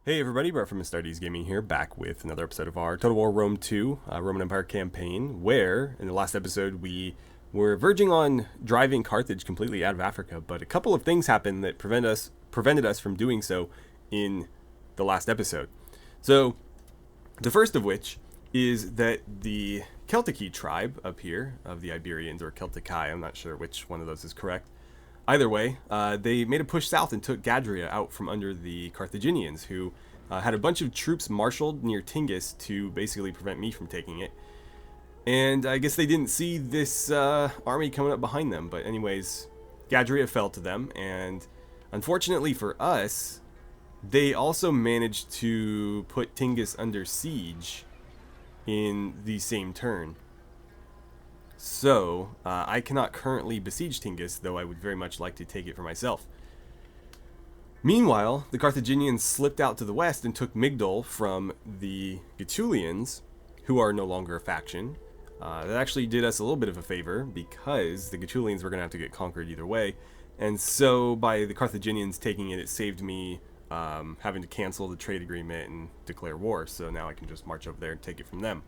Hey everybody, Brett from AstartesGaming here, back with another episode of our Total War Rome 2 Roman Empire campaign, where in the last episode we were verging on driving Carthage completely out of Africa, but a couple of things happened that prevented us from doing so in the last episode. So, the first of which is that the Celtici tribe up here, of the Iberians, or Celtici, I'm not sure which one of those is correct. Either way, they made a push south and took Gadria out from under the Carthaginians, who had a bunch of troops marshaled near Tingis to basically prevent me from taking it. And I guess they didn't see this army coming up behind them. But anyways, Gadria fell to them, and unfortunately for us, they also managed to put Tingis under siege in the same turn. So, I cannot currently besiege Tingis, though I would very much like to take it for myself. Meanwhile, the Carthaginians slipped out to the west and took Migdol from the Gaetulians, who are no longer a faction. That actually did us a little bit of a favor, because the Gaetulians were going to have to get conquered either way. And so, by the Carthaginians taking it, it saved me having to cancel the trade agreement and declare war. So now I can just march over there and take it from them.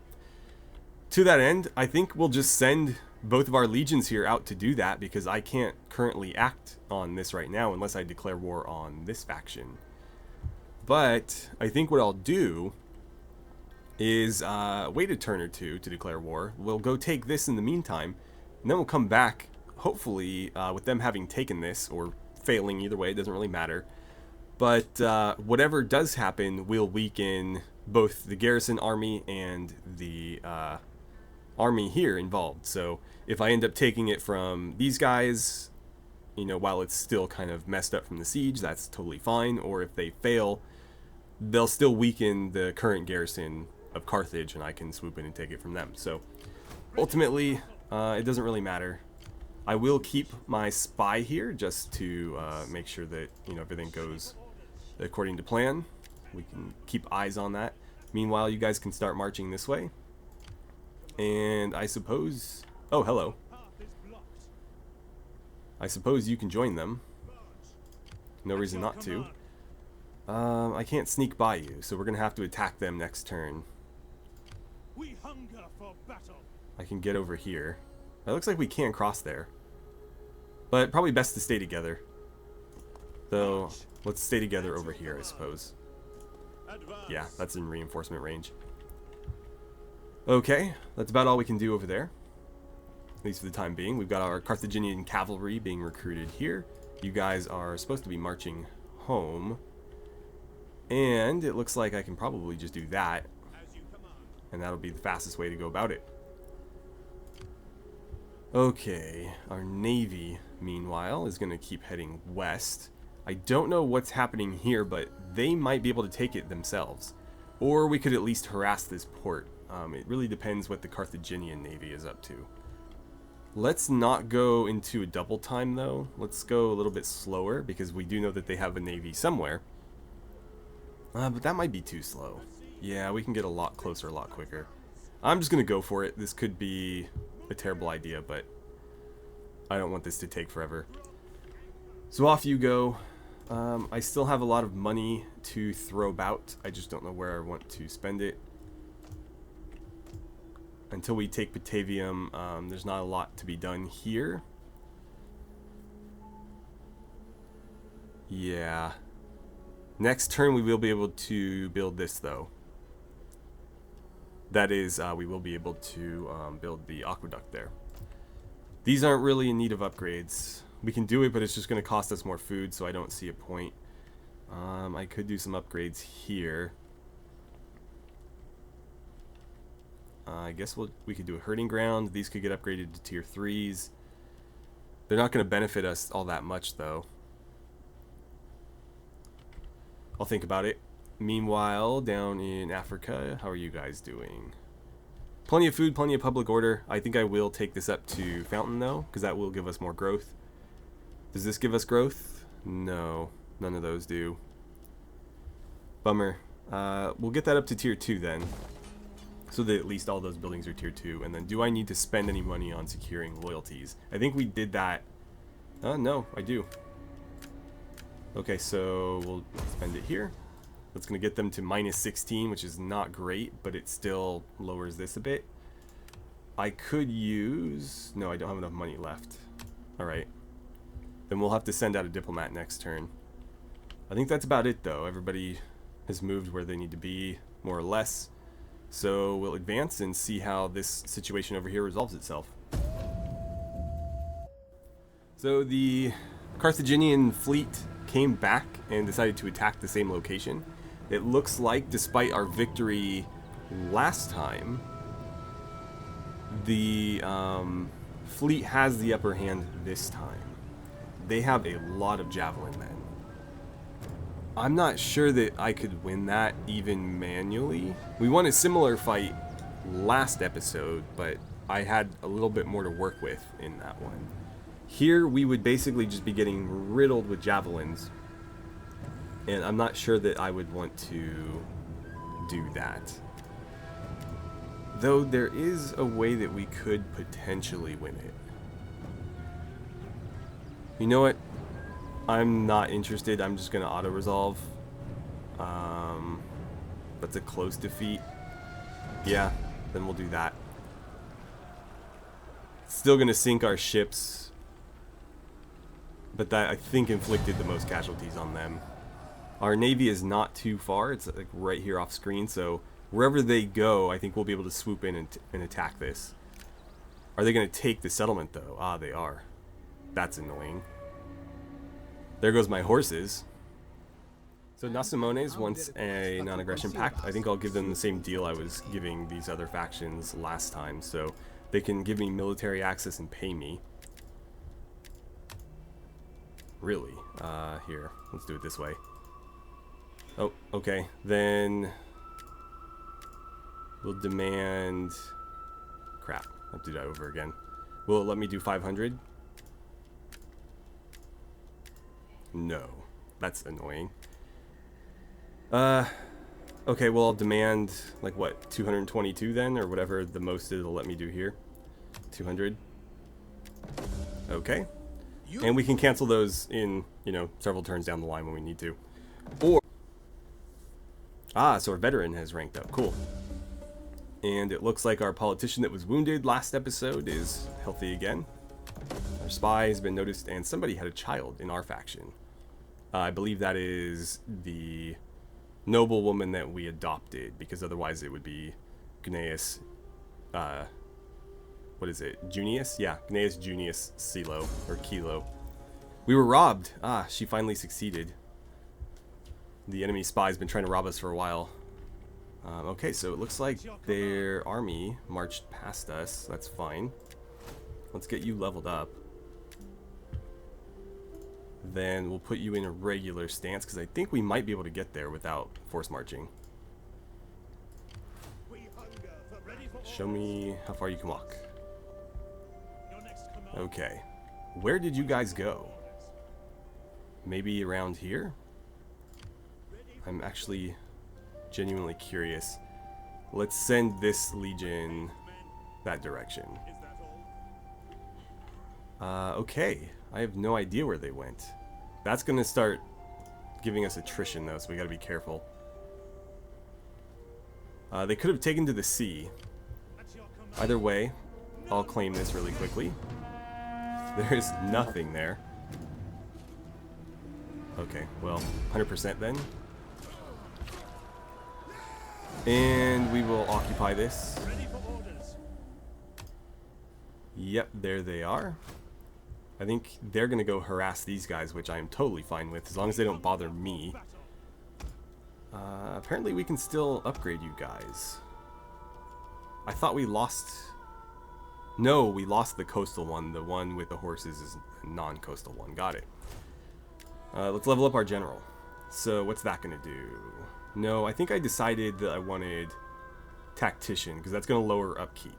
To that end, I think we'll just send both of our legions here out to do that, because I can't currently act on this right now unless I declare war on this faction. But I think what I'll do is wait a turn or two to declare war. We'll go take this in the meantime, and then we'll come back, hopefully with them having taken this, or failing, either way, it doesn't really matter. But whatever does happen will weaken both the garrison army and the army here involved. So if I end up taking it from these guys, you know, while it's still kind of messed up from the siege, that's totally fine. Or if they fail, they'll still weaken the current garrison of Carthage, and I can swoop in and take it from them. So ultimately, it doesn't really matter. I will keep my spy here just to make sure that, you know, everything goes according to plan. We can keep eyes on that. Meanwhile, you guys can start marching this way. And I suppose... Oh, hello. I suppose you can join them. No reason not to. I can't sneak by you, so we're going to have to attack them next turn. We hunger for battle. I can get over here. It looks like we can cross there. But probably best to stay together. Though, let's stay together over here, I suppose. Yeah, that's in reinforcement range. Okay, that's about all we can do over there. At least for the time being. We've got our Carthaginian cavalry being recruited here. You guys are supposed to be marching home. And it looks like I can probably just do that. And that'll be the fastest way to go about it. Okay, our navy, meanwhile, is going to keep heading west. I don't know what's happening here, but they might be able to take it themselves. Or we could at least harass this port. It really depends what the Carthaginian navy is up to. Let's not go into a double time, though. Let's go a little bit slower, because we do know that they have a navy somewhere. But that might be too slow. Yeah, we can get a lot closer a lot quicker. I'm just going to go for it. This could be a terrible idea, but I don't want this to take forever. So off you go. I still have a lot of money to throw about. I just don't know where I want to spend it. Until we take Batavium, there's not a lot to be done here. Yeah. Next turn we will be able to build this, though. That is, we will be able to build the aqueduct there. These aren't really in need of upgrades. We can do it, but it's just going to cost us more food, so I don't see a point. I could do some upgrades here. I guess we could do a herding ground. These could get upgraded to tier 3s. They're not going to benefit us all that much, though. I'll think about it. Meanwhile, down in Africa, how are you guys doing? Plenty of food, plenty of public order. I think I will take this up to Fountain, though, because that will give us more growth. Does this give us growth? No, none of those do. Bummer. We'll get that up to tier 2 then. So that at least all those buildings are tier 2. And then do I need to spend any money on securing loyalties? I think we did that. No, I do. Okay, so we'll spend it here. That's going to get them to -16, which is not great, but it still lowers this a bit. I could use... No, I don't have enough money left. Alright. Then we'll have to send out a diplomat next turn. I think that's about it, though. Everybody has moved where they need to be, more or less. So we'll advance and see how this situation over here resolves itself. So the Carthaginian fleet came back and decided to attack the same location. It looks like, despite our victory last time, the fleet has the upper hand this time. They have a lot of javelin men. I'm not sure that I could win that even manually. We won a similar fight last episode, but I had a little bit more to work with in that one. Here we would basically just be getting riddled with javelins, and I'm not sure that I would want to do that. Though there is a way that we could potentially win it. You know what? I'm not interested. I'm just going to auto-resolve. That's a close defeat. Yeah, then we'll do that. Still going to sink our ships. But that, I think, inflicted the most casualties on them. Our navy is not too far. It's like right here off screen. So wherever they go, I think we'll be able to swoop in and attack this. Are they going to take the settlement, though? Ah, they are. That's annoying. There goes my horses. So Nasimones wants a non-aggression pact. I think I'll give them the same deal I was giving these other factions last time. So they can give me military access and pay me. Really? Here. Let's do it this way. Oh, okay. Then we'll demand... Crap. I have to do that over again. Will it let me do 500? No. That's annoying. Okay, well, I'll demand, like, what, 222 then? Or whatever the most it'll let me do here. 200. Okay. And we can cancel those in, you know, several turns down the line when we need to. Or... Ah, so our veteran has ranked up. Cool. And it looks like our politician that was wounded last episode is healthy again. Our spy has been noticed, and somebody had a child in our faction. I believe that is the noble woman that we adopted, because otherwise it would be Gnaeus, what is it, Junius? Yeah, Gnaeus Junius Silo, or Kilo. We were robbed. Ah, she finally succeeded. The enemy spy's been trying to rob us for a while. Okay, so it looks like their army marched past us. That's fine. Let's get you leveled up. Then we'll put you in a regular stance, because I think we might be able to get there without force marching. Show me how far you can walk. Okay. Where did you guys go? Maybe around here? I'm actually genuinely curious. Let's send this legion that direction. Okay. I have no idea where they went. That's going to start giving us attrition, though, so we got to be careful. They could have taken to the sea. Either way, I'll claim this really quickly. There's nothing there. Okay, well, 100% then. And we will occupy this. Yep, there they are. I think they're going to go harass these guys, which I am totally fine with, as long as they don't bother me. Apparently we can still upgrade you guys. I thought we lost... No, we lost the coastal one. The one with the horses is a non-coastal one. Got it. Let's level up our general. So what's that going to do? No, I think I decided that I wanted tactician, because that's going to lower upkeep.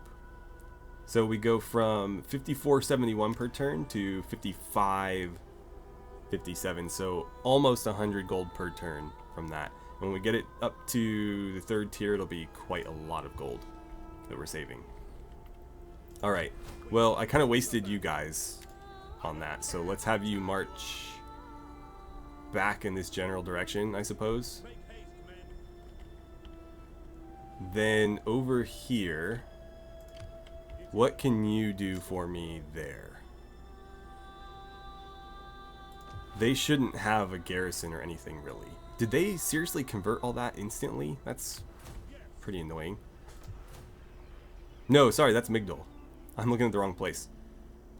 So we go from 54.71 per turn to 55.57, so almost 100 gold per turn from that. When we get it up to the third tier, it'll be quite a lot of gold that we're saving. Alright, well, I kind of wasted you guys on that, so let's have you march back in this general direction, I suppose. Then over here, what can you do for me there? They shouldn't have a garrison or anything really. Did they seriously convert all that instantly? That's pretty annoying. No, sorry, that's Migdol. I'm looking at the wrong place.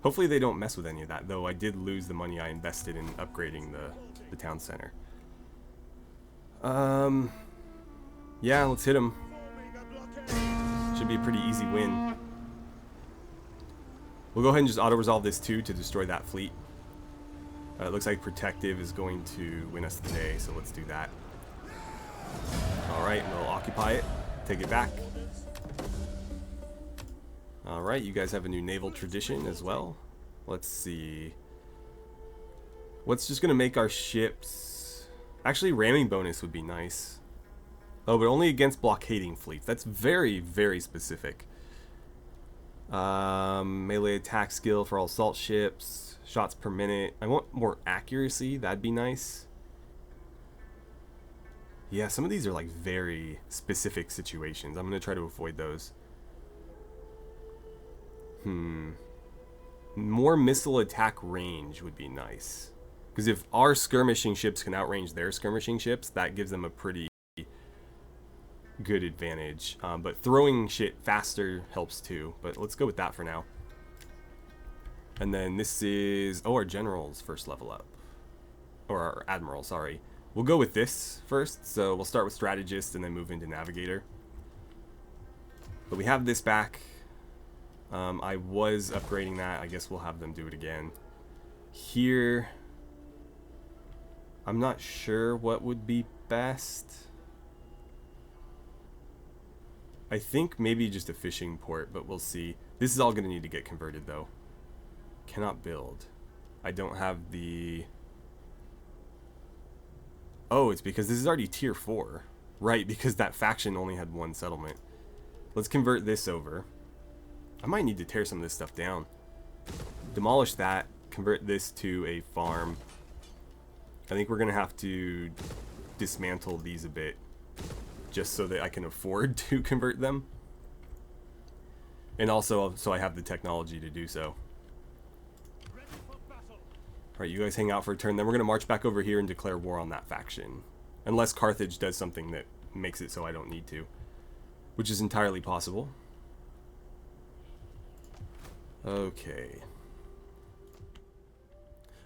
Hopefully they don't mess with any of that, though I did lose the money I invested in upgrading the town center. Yeah, let's hit them. Should be a pretty easy win. We'll go ahead and just auto-resolve this too to destroy that fleet. It looks like Protective is going to win us the day, so let's do that. Alright, we'll occupy it. Take it back. Alright, you guys have a new naval tradition as well. Let's see. What's just going to make our ships... Actually, ramming bonus would be nice. Oh, but only against blockading fleets. That's very, very specific. Melee attack skill for all assault ships. Shots per minute. I want more accuracy. That'd be nice. Yeah, some of these are like very specific situations. I'm going to try to avoid those. More missile attack range would be nice. Because if our skirmishing ships can outrange their skirmishing ships, that gives them a pretty good advantage. But throwing shit faster helps too. But let's go with that for now. And then this is... Oh, our general's first level up. Or our admiral, sorry. We'll go with this first. So we'll start with strategist and then move into navigator. But we have this back. I was upgrading that. I guess we'll have them do it again. Here... I'm not sure what would be best. I think maybe just a fishing port, but we'll see. This is all going to need to get converted, though. Cannot build. I don't have the... Oh, it's because this is already tier 4. Right, because that faction only had one settlement. Let's convert this over. I might need to tear some of this stuff down. Demolish that. Convert this to a farm. I think we're going to have to dismantle these a bit. Just so that I can afford to convert them. And also, so I have the technology to do so. Alright, you guys hang out for a turn. Then we're going to march back over here and declare war on that faction. Unless Carthage does something that makes it so I don't need to. Which is entirely possible. Okay.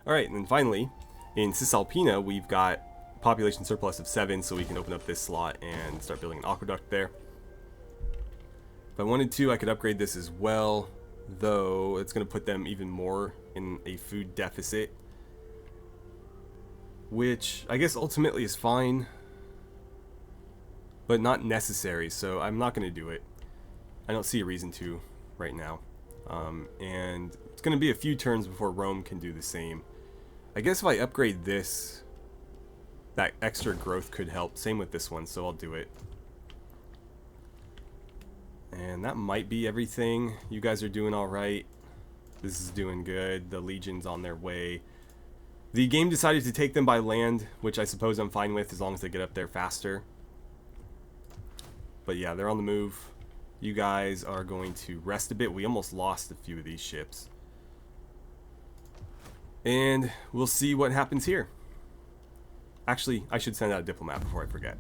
Alright, and then finally, in Cisalpina, we've got population surplus of 7, so we can open up this slot and start building an aqueduct there. If I wanted to, I could upgrade this as well, though it's going to put them even more in a food deficit. Which, I guess ultimately is fine, but not necessary, so I'm not going to do it. I don't see a reason to right now. And it's going to be a few turns before Rome can do the same. I guess if I upgrade this, that extra growth could help. Same with this one, so I'll do it. And that might be everything. You guys are doing alright. This is doing good. The Legion's on their way. The game decided to take them by land, which I suppose I'm fine with as long as they get up there faster. But yeah, they're on the move. You guys are going to rest a bit. We almost lost a few of these ships. And we'll see what happens here. Actually, I should send out a diplomat before I forget.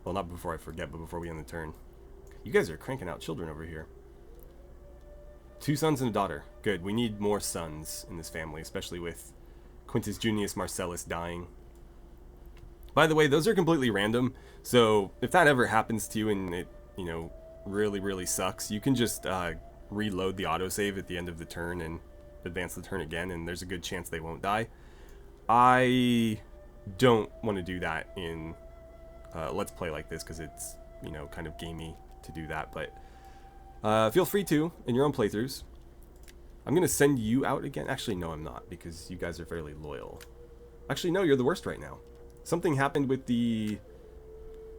Well, not before I forget, but before we end the turn. You guys are cranking out children over here. 2 sons and a daughter. Good. We need more sons in this family, especially with Quintus Junius Marcellus dying. By the way, those are completely random. So if that ever happens to you and it, you know, really, really sucks, you can just reload the autosave at the end of the turn and advance the turn again, and there's a good chance they won't die. I don't want to do that in Let's Play like this because it's, you know, kind of gamey to do that, but feel free to in your own playthroughs. I'm going to send you out again. Actually, no, I'm not, because you guys are fairly loyal. Actually, no, you're the worst right now. Something happened with the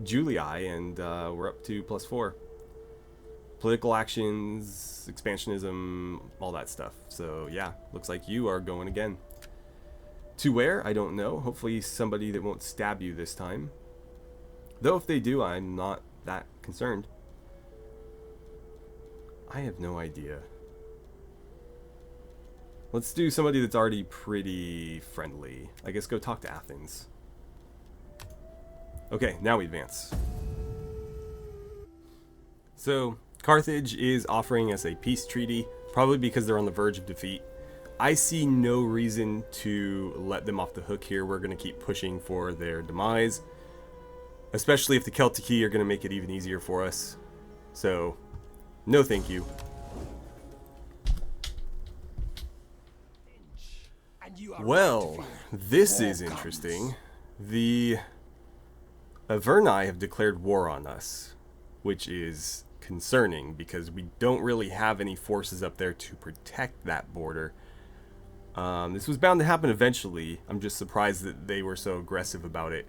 Julii, and we're up to +4. Political actions, expansionism, all that stuff. So, yeah, looks like you are going again. To where? I don't know. Hopefully somebody that won't stab you this time. Though if they do, I'm not that concerned. I have no idea. Let's do somebody that's already pretty friendly. I guess go talk to Athens. Okay, now we advance. So, Carthage is offering us a peace treaty, probably because they're on the verge of defeat. I see no reason to let them off the hook here. We're going to keep pushing for their demise, especially if the Celtici are going to make it even easier for us. So, no thank you. Well, this is interesting. The Averni have declared war on us, which is concerning because we don't really have any forces up there to protect that border. This was bound to happen eventually. I'm just surprised that they were so aggressive about it.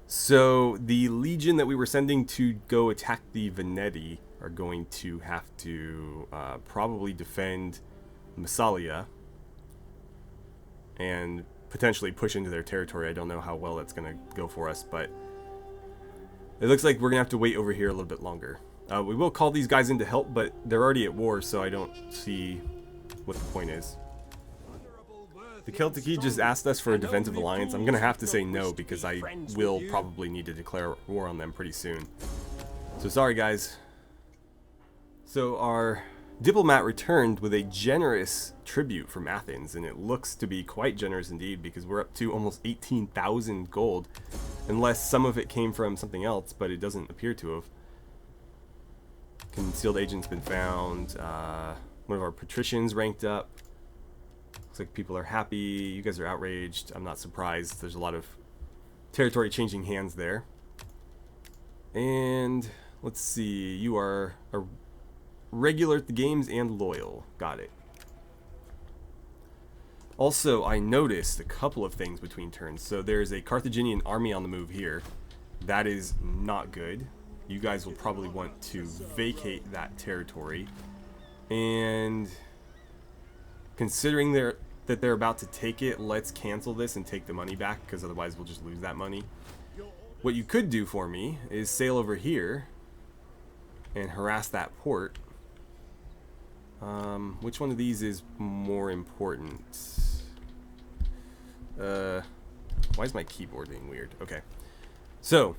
So the legion that we were sending to go attack the Veneti are going to have to probably defend Massalia and potentially push into their territory. I don't know how well that's going to go for us, but it looks like we're going to have to wait over here a little bit longer. We will call these guys in to help, but they're already at war, so I don't see what the point is. The Celtici just asked us for a defensive alliance. I'm going to have to say no because I will probably need to declare war on them pretty soon. So sorry, guys. So our diplomat returned with a generous tribute from Athens, and it looks to be quite generous indeed because we're up to almost 18,000 gold, unless some of it came from something else, but it doesn't appear to have. Concealed agent's been found. One of our patricians ranked up. Looks like people are happy. You guys are outraged. I'm not surprised. There's a lot of territory changing hands there. And let's see. You are a regular at the games and loyal. Got it. Also, I noticed a couple of things between turns. So there's a Carthaginian army on the move here. That is not good. You guys will probably want to vacate that territory. And considering that they're about to take it, let's cancel this and take the money back, because otherwise we'll just lose that money. What you could do for me is sail over here and harass that port. Which one of these is more important? Why is my keyboard being weird? Okay. So,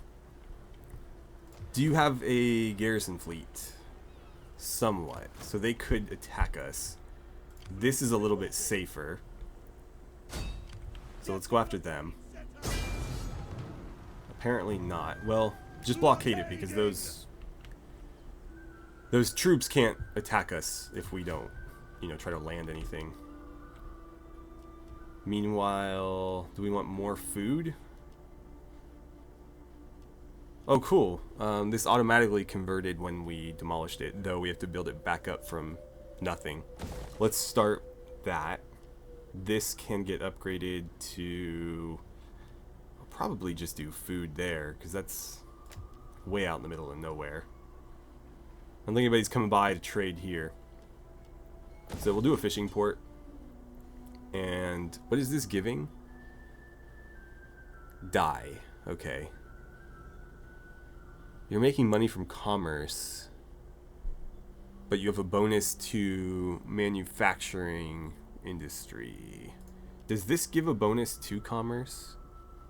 do you have a garrison fleet? Somewhat. So they could attack us. This is a little bit safer. So let's go after them. Apparently not. Well, just blockade it because those troops can't attack us if we don't, try to land anything. Meanwhile, do we want more food? Oh, cool. This automatically converted when we demolished it, though we have to build it back up from nothing. Let's start that. This can get upgraded to... I'll probably just do food there, because that's way out in the middle of nowhere. I don't think anybody's coming by to trade here. So we'll do a fishing port. And what is this giving? Dye. Okay. You're making money from commerce, but you have a bonus to manufacturing industry. Does this give a bonus to commerce?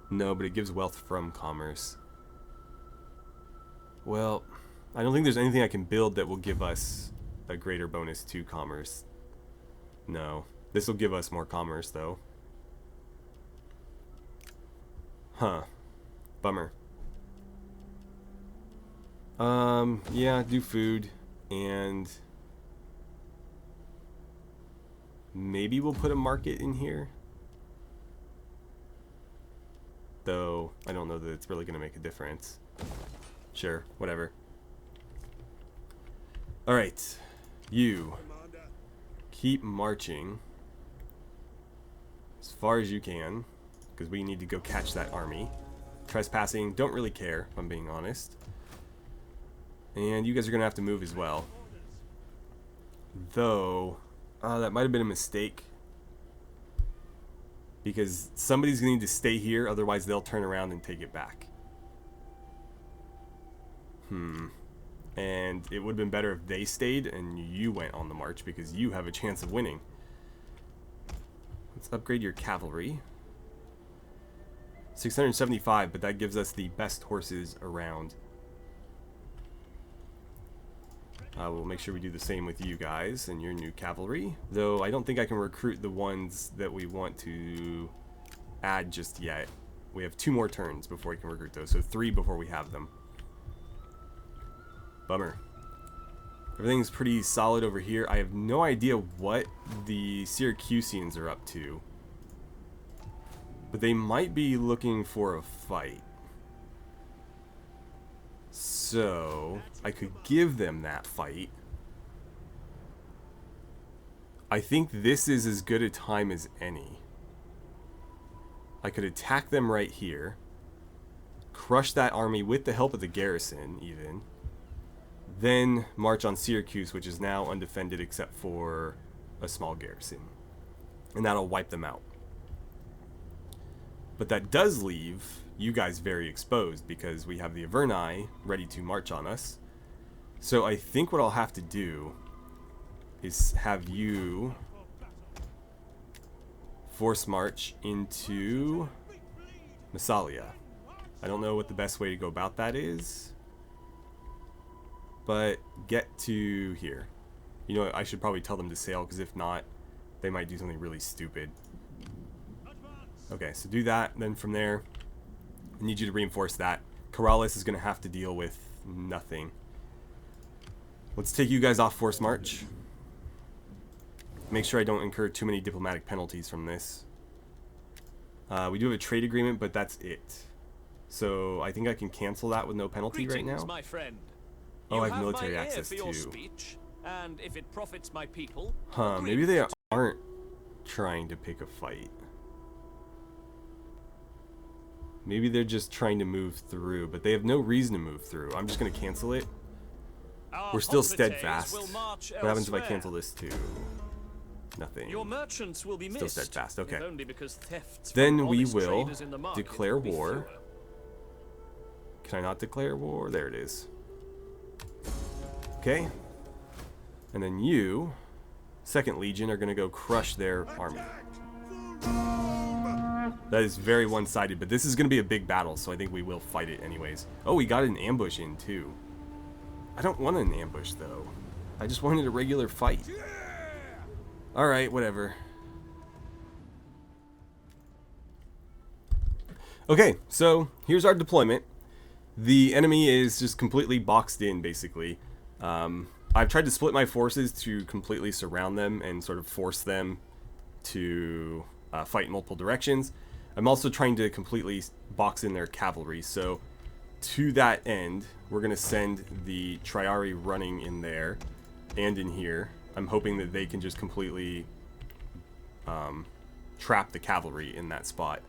No, but it gives wealth from commerce. Well, I don't think there's anything I can build that will give us a greater bonus to commerce. No. This will give us more commerce, though. Huh. Bummer. Yeah, do food, and maybe we'll put a market in here. Though, I don't know that it's really going to make a difference. Sure, whatever. Alright, you keep marching as far as you can, because we need to go catch that army. Trespassing, don't really care, if I'm being honest. And you guys are going to have to move as well. Though, that might have been a mistake. Because somebody's going to need to stay here, otherwise they'll turn around and take it back. And it would have been better if they stayed and you went on the march, because you have a chance of winning. Let's upgrade your cavalry. 675, but that gives us the best horses around. We'll make sure we do the same with you guys and your new cavalry. Though I don't think I can recruit the ones that we want to add just yet. We have 2 more turns before we can recruit those, so 3 before we have them. Bummer. Everything's pretty solid over here. I have no idea what the Syracusians are up to, but they might be looking for a fight. So I could give them that fight. I think this is as good a time as any. I could attack them right here, crush that army with the help of the garrison even, then march on Syracuse, which is now undefended except for a small garrison, and that'll wipe them out. But that does leave you guys very exposed, because we have the Averni ready to march on us. So I think what I'll have to do is have you force march into Massalia. I don't know what the best way to go about that is, but get to here. You know what, I should probably tell them to sail, because if not, they might do something really stupid. Okay, so do that. Then from there, I need you to reinforce that. Corrales is going to have to deal with nothing. Let's take you guys off force march. Make sure I don't incur too many diplomatic penalties from this. We do have a trade agreement, but that's it. So I think I can cancel that with no penalty right now. My friend. Oh, I have military access too. Speech, and if it profits my people, maybe they aren't trying to pick a fight. Maybe they're just trying to move through, but they have no reason to move through. I'm just going to cancel it. We're still steadfast. What happens if I cancel this too? Nothing. Your merchants will be still steadfast. Okay. Only because thefts then we will declare war. Can I not declare war? There it is. Okay. And then you, 2nd Legion, are going to go crush their army. That is very one-sided, but this is going to be a big battle, so I think we will fight it anyways. Oh, we got an ambush in, too. I don't want an ambush, though. I just wanted a regular fight. Alright, whatever. Okay, so here's our deployment. The enemy is just completely boxed in, basically. I've tried to split my forces to completely surround them and sort of force them to fight in multiple directions. I'm also trying to completely box in their cavalry, so to that end, we're going to send the Triari running in there and in here. I'm hoping that they can just completely trap the cavalry in that spot,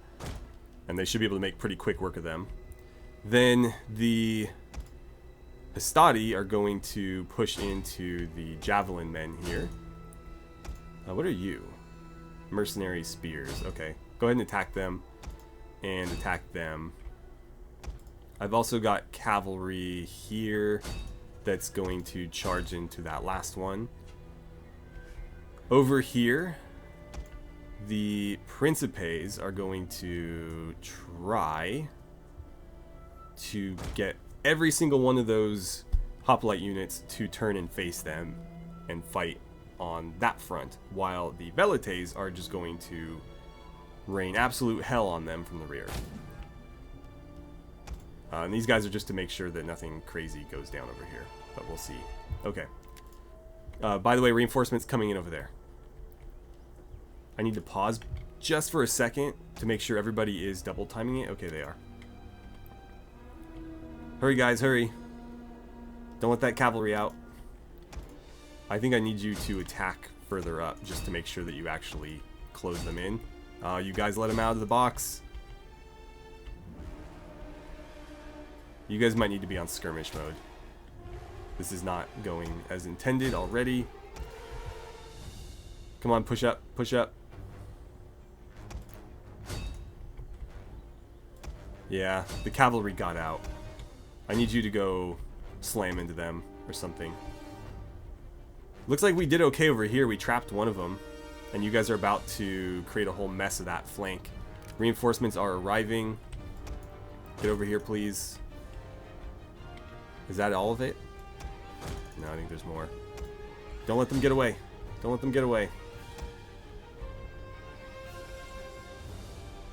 and they should be able to make pretty quick work of them. Then the Hastati are going to push into the javelin men here. What are you? Mercenary spears. Okay, go ahead and attack them and attack them. I've also got cavalry here that's going to charge into that last one. Over here, the Principes are going to try to get every single one of those hoplite units to turn and face them and fight on that front, while the Velites are just going to rain absolute hell on them from the rear. And these guys are just to make sure that nothing crazy goes down over here, but we'll see. Okay. By the way, reinforcements coming in over there. I need to pause just for a second to make sure everybody is double timing it. Okay, they are. Hurry, guys, hurry. Don't let that cavalry out. I think I need you to attack further up just to make sure that you actually close them in. You guys let them out of the box. You guys might need to be on skirmish mode. This is not going as intended already. Come on, push up, push up. Yeah, the cavalry got out. I need you to go slam into them. or something. Looks like we did okay over here. We trapped one of them, and you guys are about to create a whole mess of that flank. Reinforcements are arriving. Get over here, please. Is that all of it? No, I think there's more. Don't let them get away. Don't let them get away.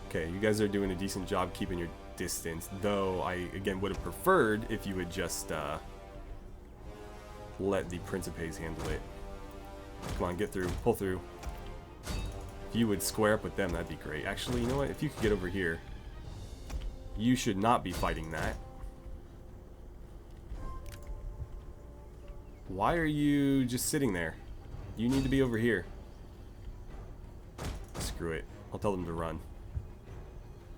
Okay, you guys are doing a decent job keeping your distance, though I, again, would have preferred if you would just let the Principes handle it. Come on, get through. Pull through. If you would square up with them, that'd be great. Actually, you know what? If you could get over here, you should not be fighting that. Why are you just sitting there? You need to be over here. Screw it. I'll tell them to run.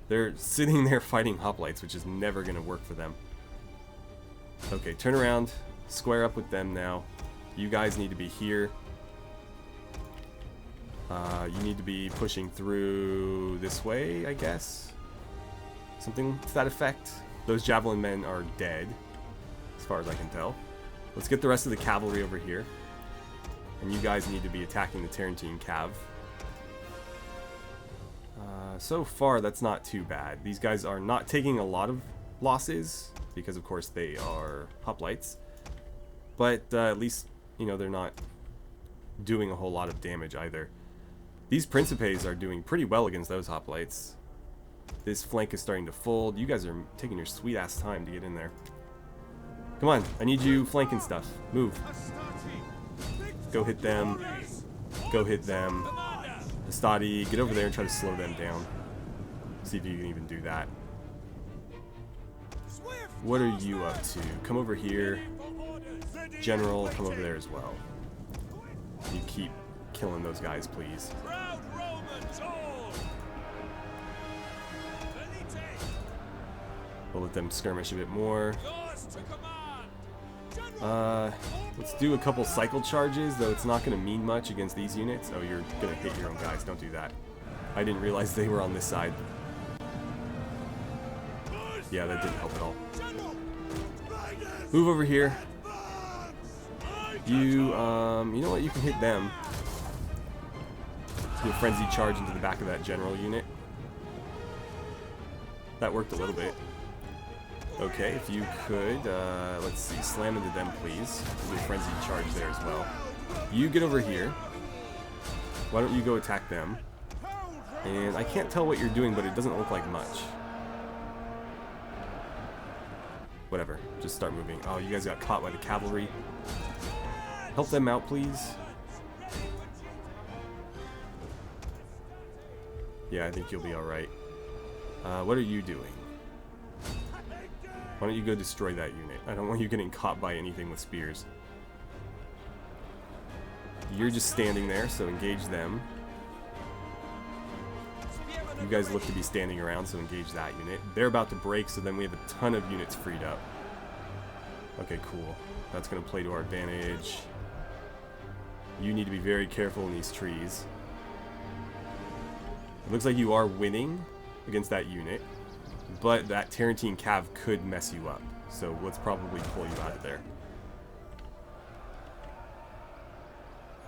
They're sitting there fighting hoplites, which is never going to work for them. Okay, turn around. Square up with them now. You guys need to be here. You need to be pushing through this way, I guess. Something to that effect. Those javelin men are dead, as far as I can tell. Let's get the rest of the cavalry over here. And you guys need to be attacking the Tarentine cav. So far, that's not too bad. These guys are not taking a lot of losses, because of course they are hoplites. But at least, you know, they're not doing a whole lot of damage either. These Principes are doing pretty well against those hoplites. This flank is starting to fold. You guys are taking your sweet ass time to get in there. Come on, I need you flanking stuff. Move. Go hit them. Go hit them. Astati, get over there and try to slow them down. See if you can even do that. What are you up to? Come over here. General, come over there as well. You keep killing those guys, please. We'll let them skirmish a bit more. Let's do a couple cycle charges, though it's not going to mean much against these units. Oh, you're going to hit your own guys. Don't do that. I didn't realize they were on this side. Yeah, that didn't help at all. Move over here. You know what? You can hit them. Do a frenzy charge into the back of that general unit. That worked a little bit. Okay, if you could, let's see, slam into them, please. Do a frenzy charge there as well. You get over here. Why don't you go attack them? And I can't tell what you're doing, but it doesn't look like much. Whatever, just start moving. Oh, you guys got caught by the cavalry. Help them out, please. Yeah, I think you'll be alright. What are you doing? Why don't you go destroy that unit? I don't want you getting caught by anything with spears. You're just standing there, so engage them. You guys look to be standing around, so engage that unit. They're about to break, so then we have a ton of units freed up. Okay, cool. That's going to play to our advantage. You need to be very careful in these trees. It looks like you are winning against that unit, but that Tarentine cav could mess you up. So let's probably pull you out of there.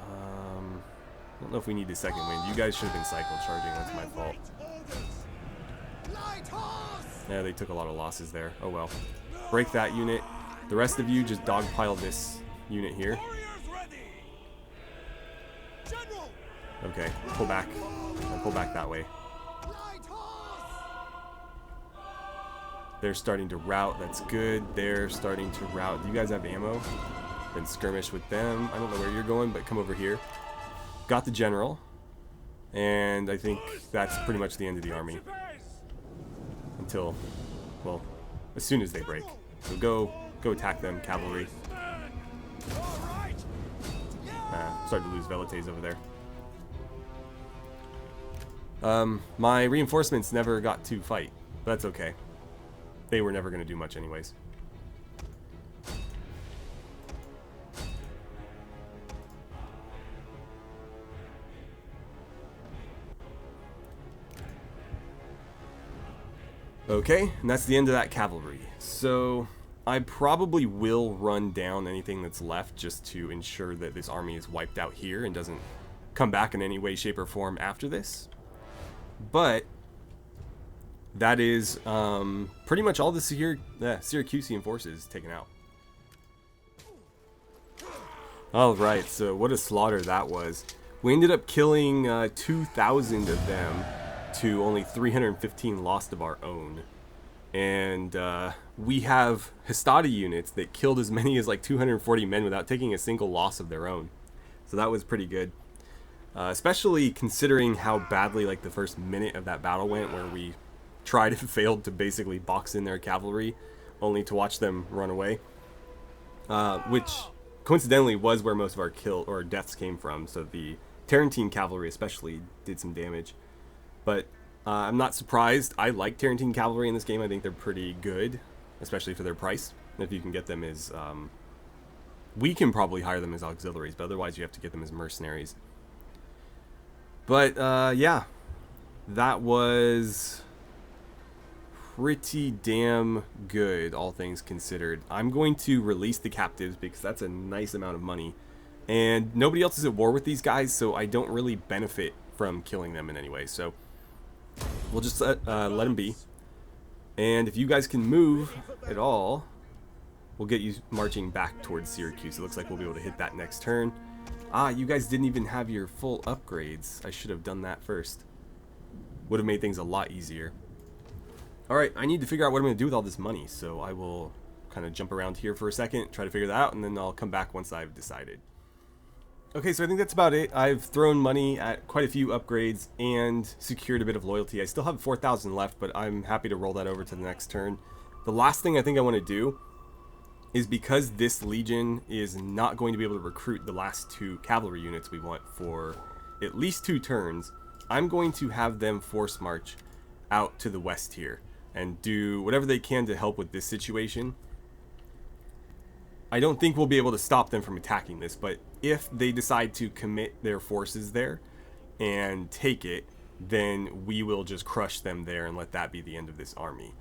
I don't know if we need the second wind. You guys should have been cycle charging. That's my fault. Yeah, they took a lot of losses there. Oh well. Break that unit. The rest of you just dogpile this unit here. Okay, pull back. I'll pull back that way. They're starting to rout. That's good. They're starting to rout. Do you guys have ammo? Then skirmish with them. I don't know where you're going, but come over here. Got the general. And I think that's pretty much the end of the army. Until, well, as soon as they break. So go attack them, cavalry. Starting to lose Velites over there. My reinforcements never got to fight. But that's okay. They were never going to do much anyways. Okay, and that's the end of that cavalry. So, I probably will run down anything that's left just to ensure that this army is wiped out here and doesn't come back in any way, shape, or form after this. But that is pretty much all the Syracusean forces taken out. Alright, so what a slaughter that was. We ended up killing 2,000 of them to only 315 lost of our own. And we have Hastati units that killed as many as like 240 men without taking a single loss of their own. So that was pretty good. Especially considering how badly like the first minute of that battle went, where we tried and failed to basically box in their cavalry, only to watch them run away. Which coincidentally was where most of our deaths came from. So the Tarentine cavalry especially did some damage. But I'm not surprised. I like Tarentine cavalry in this game. I think they're pretty good, especially for their price. If you can get them as... we can probably hire them as auxiliaries, but otherwise you have to get them as mercenaries. But, yeah. That was pretty damn good, all things considered. I'm going to release the captives because that's a nice amount of money. And nobody else is at war with these guys, so I don't really benefit from killing them in any way. So we'll just let them be. And if you guys can move at all, we'll get you marching back towards Syracuse. It looks like we'll be able to hit that next turn. Ah, you guys didn't even have your full upgrades. I should have done that first. Would have made things a lot easier. Alright, I need to figure out what I'm going to do with all this money, so I will kind of jump around here for a second, try to figure that out, and then I'll come back once I've decided. Okay, so I think that's about it. I've thrown money at quite a few upgrades and secured a bit of loyalty. I still have 4,000 left, but I'm happy to roll that over to the next turn. The last thing I think I want to do is, because this legion is not going to be able to recruit the last 2 cavalry units we want for at least 2 turns, I'm going to have them force march out to the west here and do whatever they can to help with this situation. I don't think we'll be able to stop them from attacking this, but if they decide to commit their forces there and take it, then we will just crush them there and let that be the end of this army.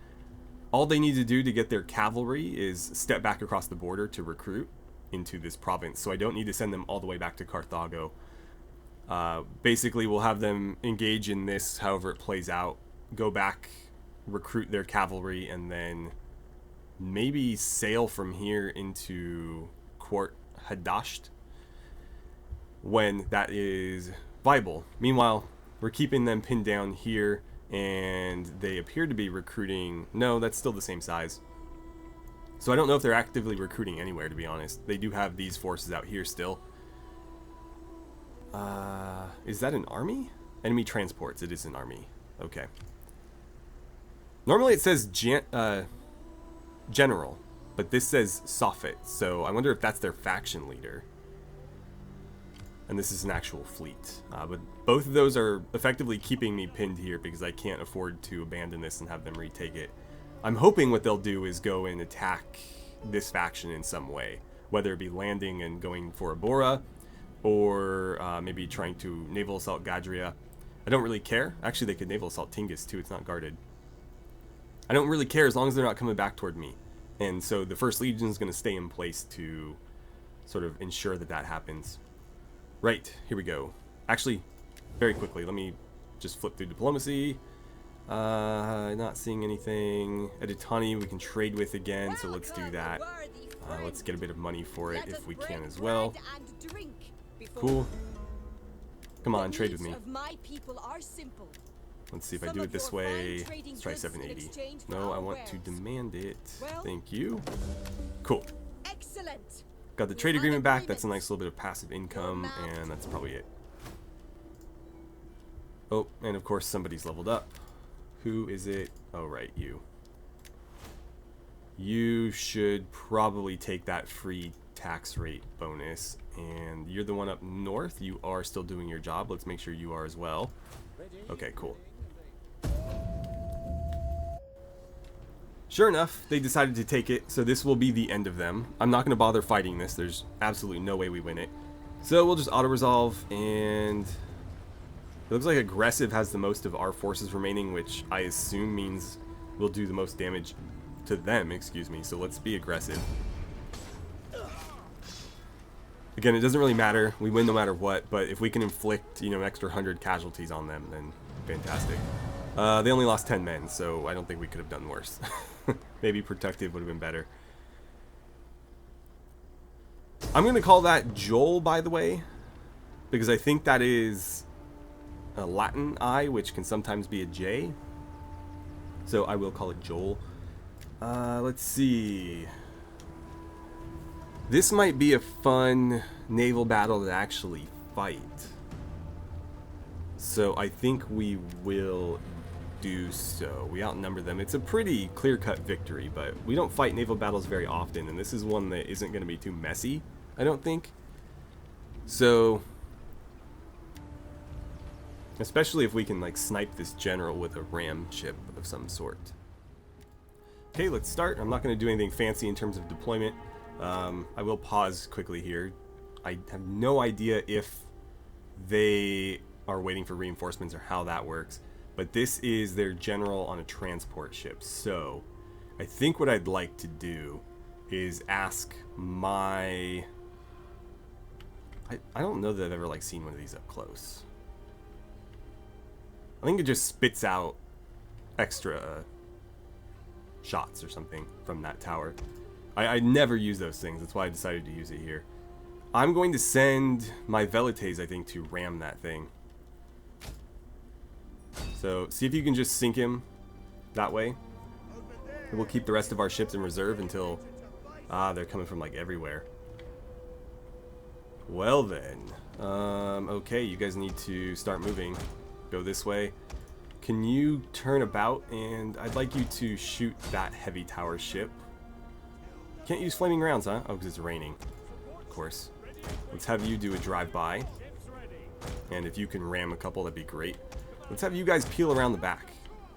All they need to do to get their cavalry is step back across the border to recruit into this province, so I don't need to send them all the way back to Carthago. Basically, we'll have them engage in this however it plays out, go back, recruit their cavalry, and then maybe sail from here into Quart Hadasht when that is viable. Meanwhile, we're keeping them pinned down here, and they appear to be recruiting. No, that's still the same size. So I don't know if they're actively recruiting anywhere, to be honest. They do have these forces out here still. Is that an army? Enemy transports. It is an army. Okay. Normally it says general, but this says Soffit, so I wonder if that's their faction leader. And this is an actual fleet. But both of those are effectively keeping me pinned here because I can't afford to abandon this and have them retake it. I'm hoping what they'll do is go and attack this faction in some way, whether it be landing and going for Abora, or maybe trying to naval assault Gadria. I don't really care. Actually, they could naval assault Tingis too. It's not guarded. I don't really care as long as they're not coming back toward me. And so the First Legion is going to stay in place to sort of ensure that that happens. Right, here we go. Actually, very quickly, let me just flip through diplomacy. Not seeing anything. Editani we can trade with again, so let's do that. Let's get a bit of money for it if we can as well. Cool. Come on, trade with me. Let's see if I do it this way. Let's try 780. No, I want to demand it. Thank you. Cool. Excellent. Got the trade agreement back. That's a nice little bit of passive income, and that's probably it. Oh, and of course somebody's leveled up. Who is it? Oh, right, you. You should probably take that free tax rate bonus, and you're the one up north. You are still doing your job. Let's make sure you are as well. Okay, cool. Sure enough, they decided to take it, so this will be the end of them. I'm not going to bother fighting this. There's absolutely no way we win it. So we'll just auto-resolve, and it looks like aggressive has the most of our forces remaining, which I assume means we'll do the most damage to them, excuse me. So let's be aggressive. Again, it doesn't really matter. We win no matter what, but if we can inflict, you know, an extra 100 casualties on them, then fantastic. They only lost 10 men, so I don't think we could have done worse. Maybe protective would have been better. I'm going to call that Joel, by the way, because I think that is a Latin I, which can sometimes be a J. So I will call it Joel. Let's see. This might be a fun naval battle to actually fight. So I think we will do so. We outnumber them. It's a pretty clear-cut victory, but we don't fight naval battles very often, and this is one that isn't going to be too messy, I don't think. So, especially if we can like snipe this general with a ram ship of some sort. Okay, let's start. I'm not going to do anything fancy in terms of deployment. I will pause quickly here. I have no idea if they are waiting for reinforcements or how that works, but this is their general on a transport ship. So I think what I'd like to do is ask my... I don't know that I've ever like seen one of these up close. I think it just spits out extra shots or something from that tower. I never use those things. That's why I decided to use it here. I'm going to send my Velites, I think, to ram that thing. So, see if you can just sink him that way. We'll keep the rest of our ships in reserve until... they're coming from, like, everywhere. Well, then. Okay, you guys need to start moving. Go this way. Can you turn about? And I'd like you to shoot that heavy tower ship. Can't use flaming rounds, huh? Oh, because it's raining. Of course. Let's have you do a drive-by. And if you can ram a couple, that'd be great. Let's have you guys peel around the back.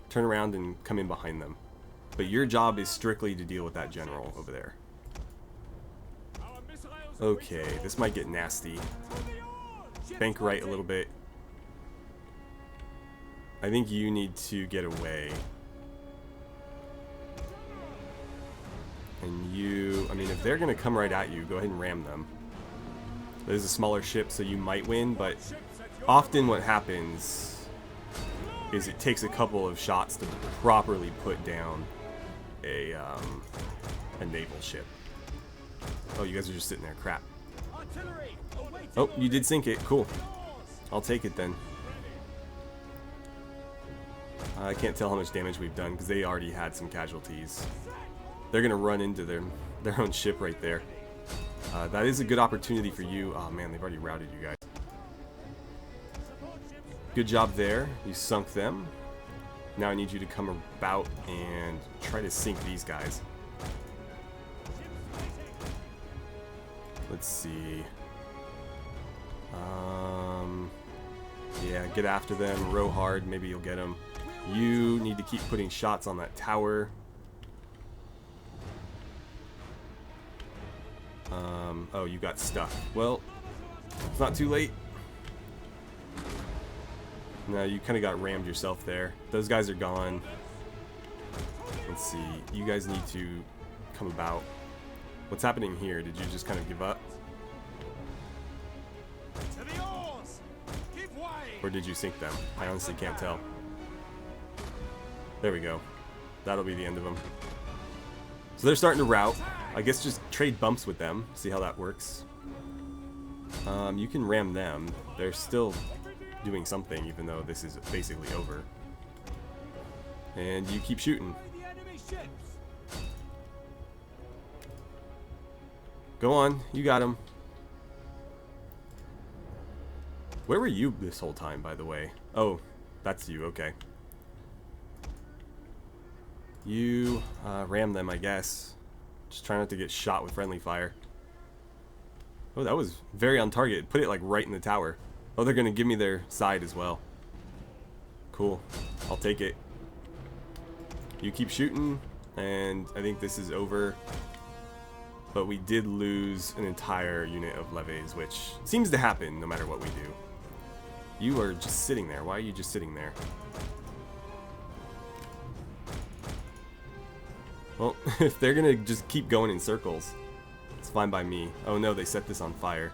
Turn around and come in behind them. But your job is strictly to deal with that general over there. Okay, this might get nasty. Bank right a little bit. I think you need to get away. And you, I mean, if they're going to come right at you, go ahead and ram them. There's a smaller ship, so you might win, but often what happens is it takes a couple of shots to properly put down a naval ship. Oh, you guys are just sitting there. Crap. Oh, you did sink it. Cool. I'll take it then. I can't tell how much damage we've done because they already had some casualties. They're going to run into their own ship right there. That is a good opportunity for you. Oh man, they've already routed you guys. Good job there. You sunk them. Now I need you to come about and try to sink these guys. Let's see. Yeah, get after them. Row hard. Maybe you'll get them. You need to keep putting shots on that tower. Oh, you got stuck. Well, it's not too late. No, you kind of got rammed yourself there. Those guys are gone. Let's see. You guys need to come about. What's happening here? Did you just kind of give up? Or did you sink them? I honestly can't tell. There we go. That'll be the end of them. So they're starting to rout. I guess just trade bumps with them. See how that works. You can ram them. They're still doing something, even though this is basically over. And you keep shooting. Go on. You got him. Where were you this whole time, by the way? Oh, that's you. Okay. You ram them, I guess. Just try not to get shot with friendly fire. Oh, that was very on target. Put it like right in the tower. Oh, they're gonna give me their side as well. Cool. I'll take it. You keep shooting, and I think this is over. But we did lose an entire unit of levies, which seems to happen no matter what we do. You are just sitting there. Why are you just sitting there? Well, if they're gonna just keep going in circles, it's fine by me. Oh no, they set this on fire.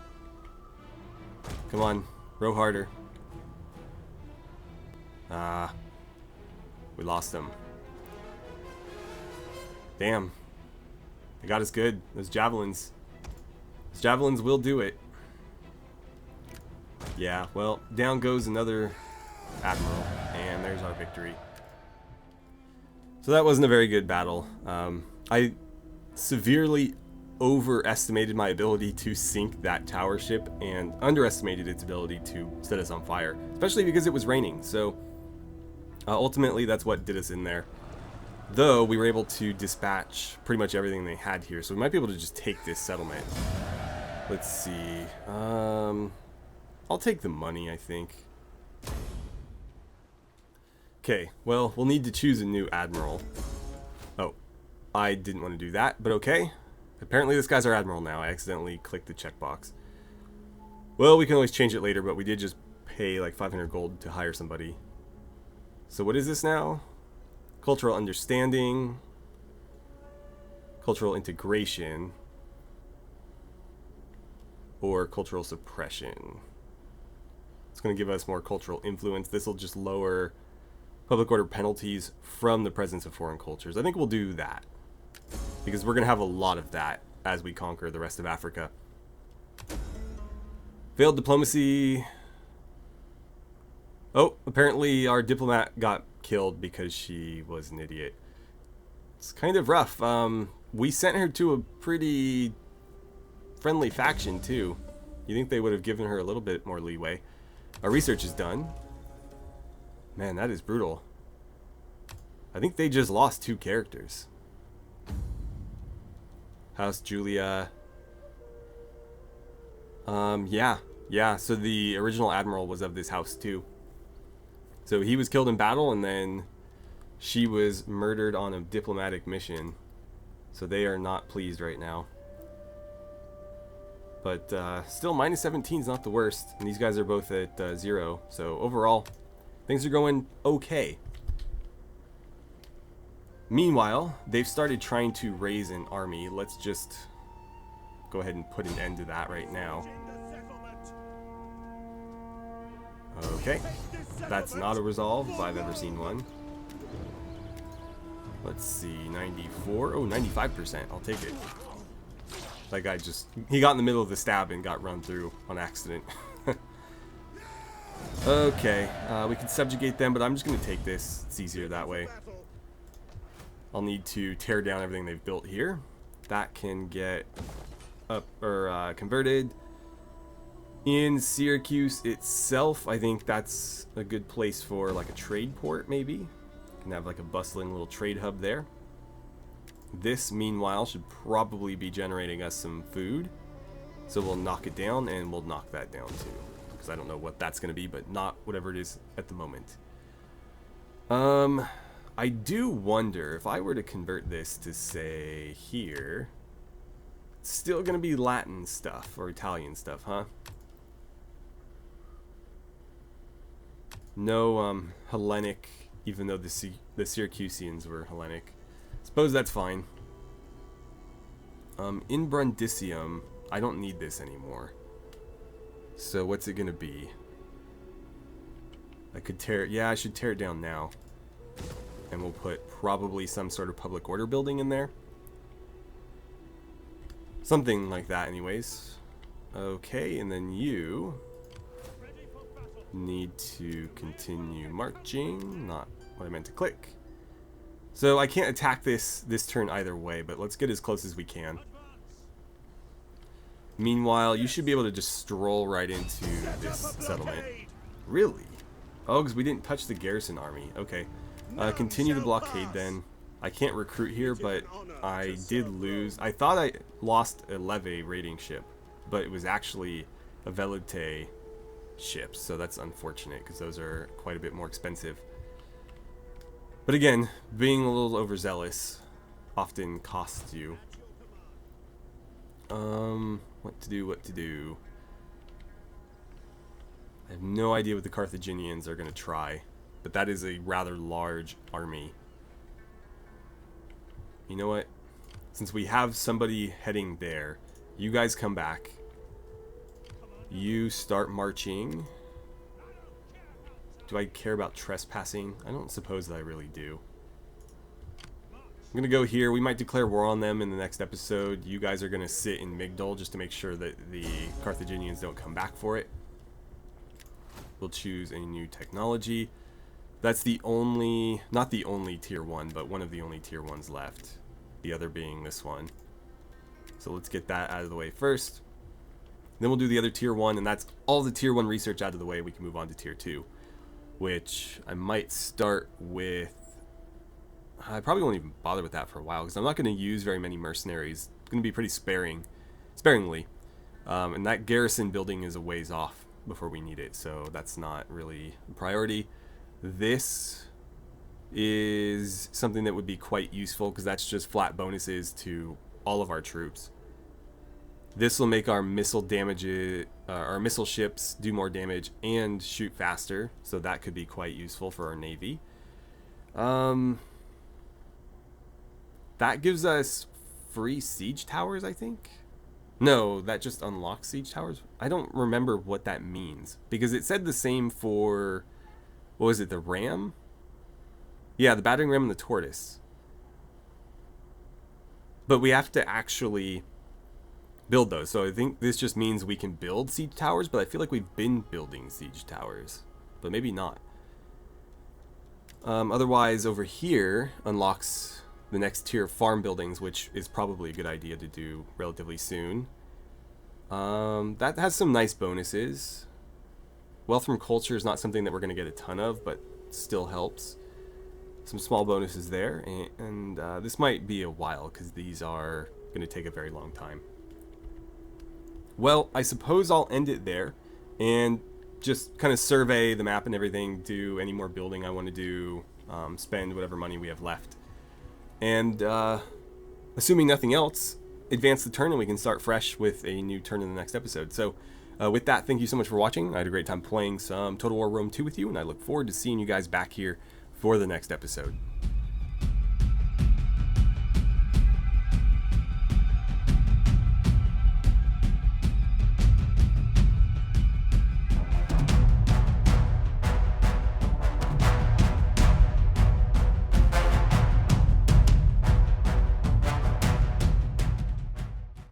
Come on, row harder. Ah, we lost them. Damn. They got us good. Those javelins. Those javelins will do it. Yeah, well, down goes another admiral, and there's our victory. So that wasn't a very good battle. I severely overestimated my ability to sink that tower ship and underestimated its ability to set us on fire, especially because it was raining. So ultimately that's what did us in there. Though we were able to dispatch pretty much everything they had here, so we might be able to just take this settlement. Let's see. I'll take the money, I think. Okay, well, we'll need to choose a new admiral. Oh, I didn't want to do that, but okay. Apparently this guy's our admiral now. I accidentally clicked the checkbox. Well, we can always change it later, but we did just pay like 500 gold to hire somebody. So what is this now? Cultural understanding. Cultural integration. Or cultural suppression. It's going to give us more cultural influence. This will just lower public order penalties from the presence of foreign cultures. I think we'll do that, because we're going to have a lot of that as we conquer the rest of Africa. Failed diplomacy. Oh, apparently our diplomat got killed because she was an idiot. It's kind of rough. We sent her to a pretty friendly faction too. You think they would have given her a little bit more leeway. Our research is done. Man, that is brutal. I think they just lost 2 characters. House Junia. Yeah, so the original admiral was of this house too. So he was killed in battle, and then she was murdered on a diplomatic mission. So they are not pleased right now. But still, minus 17 is not the worst. And these guys are both at 0. So overall, things are going okay. Meanwhile, they've started trying to raise an army. Let's just go ahead and put an end to that right now. Okay. That's not a resolve if I've ever seen one. Let's see, 94. Oh, 95%. I'll take it. That guy just, he got in the middle of the stab and got run through on accident. Okay, we can subjugate them, but I'm just going to take this. It's easier that way. I'll need to tear down everything they've built here. That can get up or converted. In Syracuse itself, I think that's a good place for like a trade port, maybe. Can have like a bustling little trade hub there. This, meanwhile, should probably be generating us some food. So we'll knock it down, and we'll knock that down too. Because I don't know what that's going to be, but not whatever it is at the moment. I do wonder if I were to convert this to, say, here. It's still going to be Latin stuff, or Italian stuff, huh? No Hellenic, even though the Syracusians were Hellenic. Suppose that's fine. In Brundisium, I don't need this anymore. So what's it gonna be? I could tear it. Yeah, I should tear it down now. And we'll put probably some sort of public order building in there. Something like that anyways. Okay, and then you need to continue marching. Not what I meant to click. So I can't attack this turn either way, but let's get as close as we can. Meanwhile, you should be able to just stroll right into this settlement. Really? Oh, because we didn't touch the garrison army. Okay. Continue the blockade then. I can't recruit here, but I did lose. I thought I lost a Leve raiding ship, but it was actually a Volatile ship, so that's unfortunate because those are quite a bit more expensive. But again, being a little overzealous often costs you. What to do. I have no idea what the Carthaginians are going to try, but that is a rather large army. you know what? Since we have somebody heading there, you guys come back. You start marching. Do I care about trespassing? I don't suppose that I really do. I'm gonna go here. We might declare war on them in the next episode. You guys are gonna sit in Migdol just to make sure that the Carthaginians don't come back for it. We'll choose a new technology. That's the only, not the only tier 1, but one of the only tier 1s left. The other being this one. So let's get that out of the way first. Then we'll do the other tier 1, and that's all the tier 1 research out of the way. We can move on to tier 2, which I might start with. I probably won't even bother with that for a while because I'm not going to use very many mercenaries. It's going to be pretty sparingly. And that garrison building is a ways off before we need it, so that's not really a priority. This is something that would be quite useful because that's just flat bonuses to all of our troops. This will make our missile damage, our missile ships do more damage and shoot faster, so that could be quite useful for our navy. That gives us free siege towers, I think. No, that just unlocks siege towers. I don't remember what that means because it said the same for, what was it, the ram? Yeah, the battering ram and the tortoise. But we have to actually build those. So I think this just means we can build siege towers, but I feel like we've been building siege towers, but maybe not. Otherwise, over here unlocks the next tier of farm buildings, which is probably a good idea to do relatively soon. That has some nice bonuses. Wealth from culture is not something that we're going to get a ton of, but still helps. Some small bonuses there, and this might be a while because these are going to take a very long time. Well, I suppose I'll end it there and just kind of survey the map and everything, do any more building I want to do, spend whatever money we have left. And assuming nothing else, advance the turn and we can start fresh with a new turn in the next episode. So with that, thank you so much for watching. I had a great time playing some Total War Rome 2 with you, and I look forward to seeing you guys back here for the next episode.